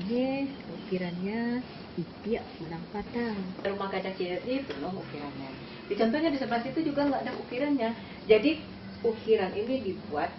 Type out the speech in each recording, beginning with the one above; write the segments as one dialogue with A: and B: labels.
A: ini ukirannya itiak ulang patang. Rumah kaca kita ini penuh ukirannya. Di contohnya di sebelah situ juga nggak ada ukirannya. Jadi ukiran ini dibuat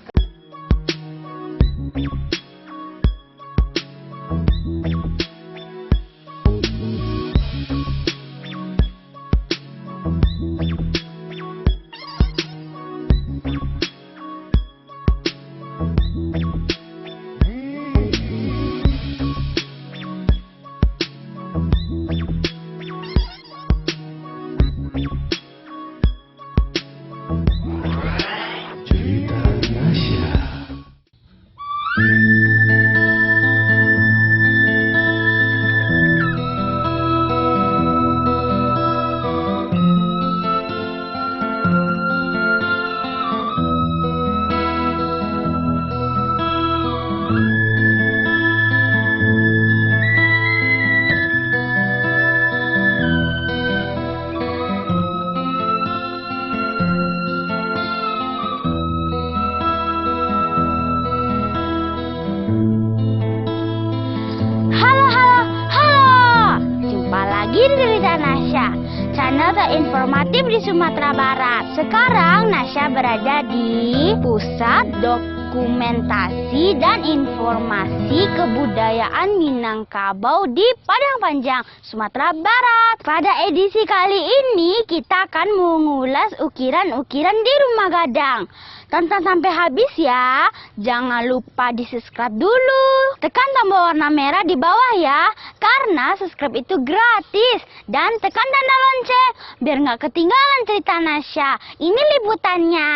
B: Cerita Nasya, channel terinformatif di Sumatera Barat. Sekarang Nasya berada di Pusat Dokumentasi dan Informasi Kebudayaan Minangkabau di Padang Panjang, Sumatera Barat. Pada edisi kali ini kita akan mengulas ukiran-ukiran di Rumah Gadang. Tonton sampai habis ya. Jangan lupa di subscribe dulu. Tekan tombol warna merah di bawah ya. Karena subscribe itu gratis. Dan tekan tanda lonceng biar nggak ketinggalan cerita Nasya. Ini liputannya.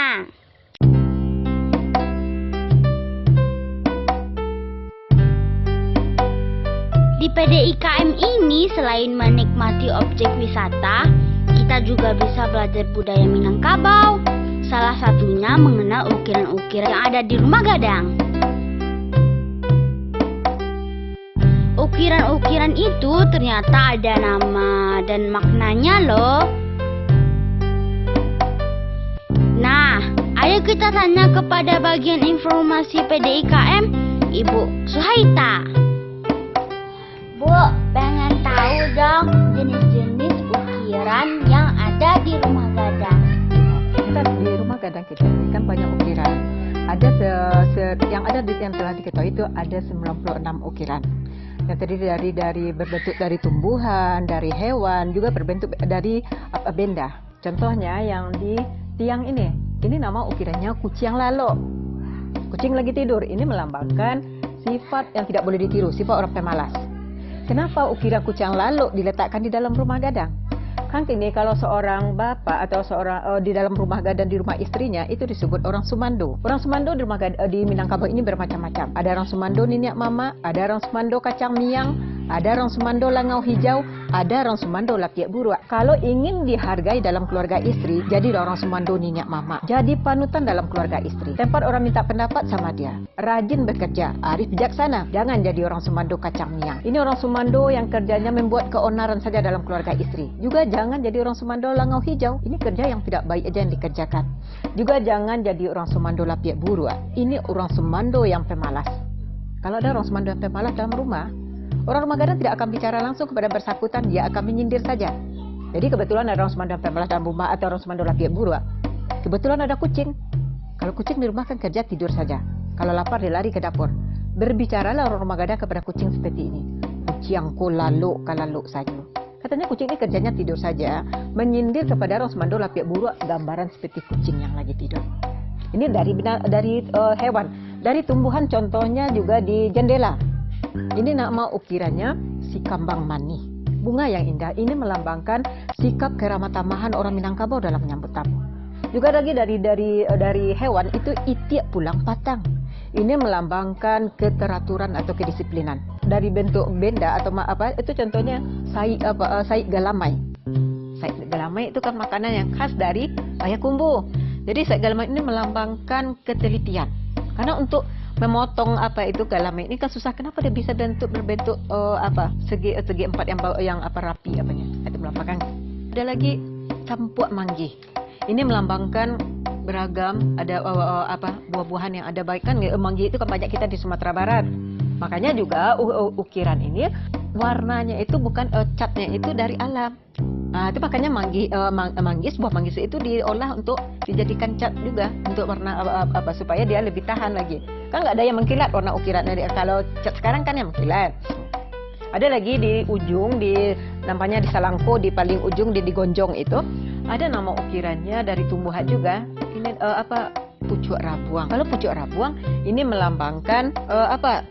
B: Di PDIKM ini selain menikmati objek wisata, kita juga bisa belajar budaya Minangkabau. Salah satunya mengenal ukiran-ukiran yang ada di Rumah Gadang. Ukiran-ukiran itu ternyata ada nama dan maknanya loh. Nah, ayo kita tanya kepada bagian informasi PDIKM, Ibu Suhaita. Bu, pengen tahu dong jenis-jenis ukiran yang ada di Rumah Gadang.
A: di Rumah Gadang kita ini kan banyak ukiran. Ada yang ada yang telah diketahui itu ada 96 ukiran. Yang terdiri dari berbentuk dari tumbuhan, dari hewan, juga berbentuk dari benda. Contohnya yang di tiang ini nama ukirannya kucing lalu. Kucing lagi tidur, ini melambangkan sifat yang tidak boleh ditiru, sifat orang pemalas. Kenapa ukiran kucing lalu diletakkan di dalam Rumah Gadang? Kan ini kalau seorang bapak atau seorang di dalam rumah gadang di rumah istrinya itu disebut orang sumando. Orang sumando di Minangkabau ini bermacam-macam. Ada orang sumando niniak mama, ada orang sumando kacang miang, ada orang sumando langau hijau, ada orang sumando lapiak buruak. Kalau ingin dihargai dalam keluarga istri, jadi orang sumando niniak mama. Jadi panutan dalam keluarga istri. Tempat orang minta pendapat sama dia. Rajin bekerja, arif bijaksana. Jangan jadi orang sumando kacang miang. Ini orang sumando yang kerjanya membuat keonaran saja dalam keluarga istri. Juga jangan jadi orang sumando langau hijau. Ini kerja yang tidak baik aja yang dikerjakan. Juga jangan jadi orang sumando lapiak buruak. Ini orang sumando yang pemalas. Kalau ada orang sumando yang pemalas dalam rumah, orang Rumah Gadang tidak akan bicara langsung kepada bersangkutan, dia akan menyindir saja. Jadi kebetulan ada orang sumando yang pemalas dalam rumah atau orang sumando lapiak buruak. Kebetulan ada kucing. Kalau kucing di rumah kan kerja tidur saja. Kalau lapar dia lari ke dapur. Berbicaralah orang Rumah Gadang kepada kucing seperti ini. Kucingku lalu kalalu saja. Katanya kucing ini kerjanya tidur saja, menyindir kepada orang sumando lapiak buruak, gambaran seperti kucing yang lagi tidur. Ini dari hewan, dari tumbuhan contohnya juga di jendela. Ini nama ukirannya si kambang mani. Bunga yang indah ini melambangkan sikap keramah tamahan orang Minangkabau dalam menyambut tamu. Juga lagi dari hewan itu itiak pulang patang. Ini melambangkan keteraturan atau kedisiplinan. Dari bentuk benda atau apa itu contohnya sai galamai. Sai galamai itu kan makanan yang khas dari Payakumbuh. Jadi sai galamai ini melambangkan ketelitian. Karena untuk memotong galamai ini kan susah. Kenapa dia bisa berbentuk segi empat yang rapi apanya? Itu melambangkan. Ada lagi campuak manggih. Ini melambangkan beragam, ada buah-buahan yang ada baik kan. Manggih itu kan banyak kita di Sumatera Barat. Makanya juga ukiran ini warnanya itu bukan catnya itu dari alam. Nah, itu makanya manggis, buah manggis itu diolah untuk dijadikan cat juga untuk warna apa supaya dia lebih tahan lagi. Kan nggak ada yang mengkilat warna ukiran. Kalau cat sekarang kan yang mengkilat. Ada lagi di ujung, namanya di salangko, di paling ujung di gonjong itu ada nama ukirannya dari tumbuhan juga. Ini pucuk rabuang. Kalau pucuk rabuang ini melambangkan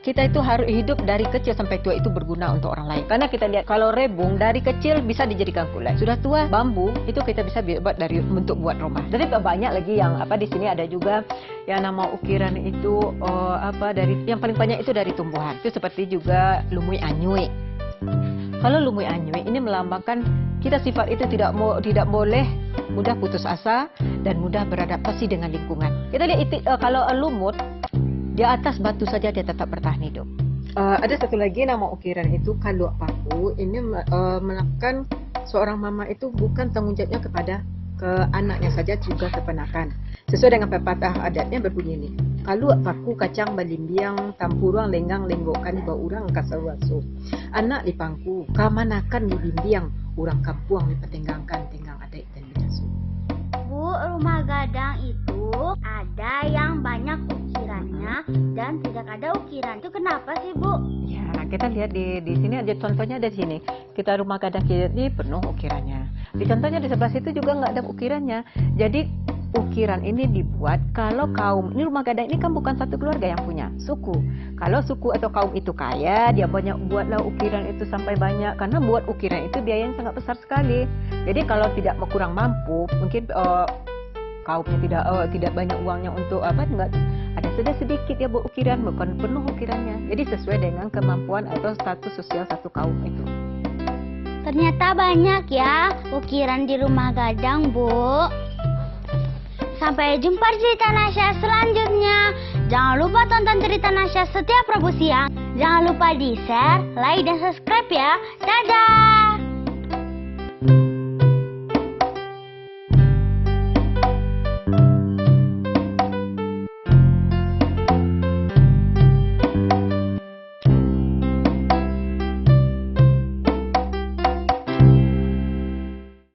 A: kita itu harus hidup dari kecil sampai tua itu berguna untuk orang lain. Karena kita lihat kalau rebung dari kecil bisa dijadikan kulit. Sudah tua bambu itu kita bisa buat untuk buat rumah. Jadi banyak lagi yang di sini ada juga yang nama ukiran itu dari yang paling banyak itu dari tumbuhan. Itu seperti juga lumui anyui. Kalau lumui anyui ini melambangkan kita sifat itu tidak boleh mudah putus asa dan mudah beradaptasi dengan lingkungan. Kita lihat kalau lumut di atas batu saja dia tetap bertahan hidup. Ada satu lagi nama ukiran itu kaluak paku. Ini melakukan seorang mama itu bukan tanggung jawabnya kepada anaknya saja, juga keponakan. Sesuai dengan pepatah adatnya berbunyi ini. Kaluak paku kacang balimbiang tampuruang lenggang lenggokan di bawah urang kasawaso. Anak di pangku kamanakan di bimbiang urang kampuang di petenggangkan tenggang adik dan bidasu.
B: Bu, rumah gadang itu ada yang banyak ukirannya dan tidak ada ukiran. Itu kenapa sih, Bu?
A: Ya, kita lihat di sini aja contohnya dari sini. Kita rumah gadang kita ini penuh ukirannya. Di contohnya di sebelah situ juga nggak ada ukirannya. Jadi ukiran ini dibuat kalau kaum ini rumah gadang ini kan bukan satu keluarga yang punya, suku. Kalau suku atau kaum itu kaya, dia banyak buatlah ukiran itu sampai banyak, karena buat ukiran itu biaya yang sangat besar sekali. Jadi kalau tidak kurang mampu, mungkin kaumnya tidak banyak uangnya untuk enggak ada sedikit ya buat ukiran, bukan penuh ukirannya. Jadi sesuai dengan kemampuan atau status sosial satu kaum itu.
B: Ternyata banyak ya ukiran di rumah gadang, Bu. Sampai jumpa di cerita Nasya selanjutnya. Jangan lupa tonton cerita Nasya setiap Rabu siang. Jangan lupa di share, like, dan subscribe ya. Dadah!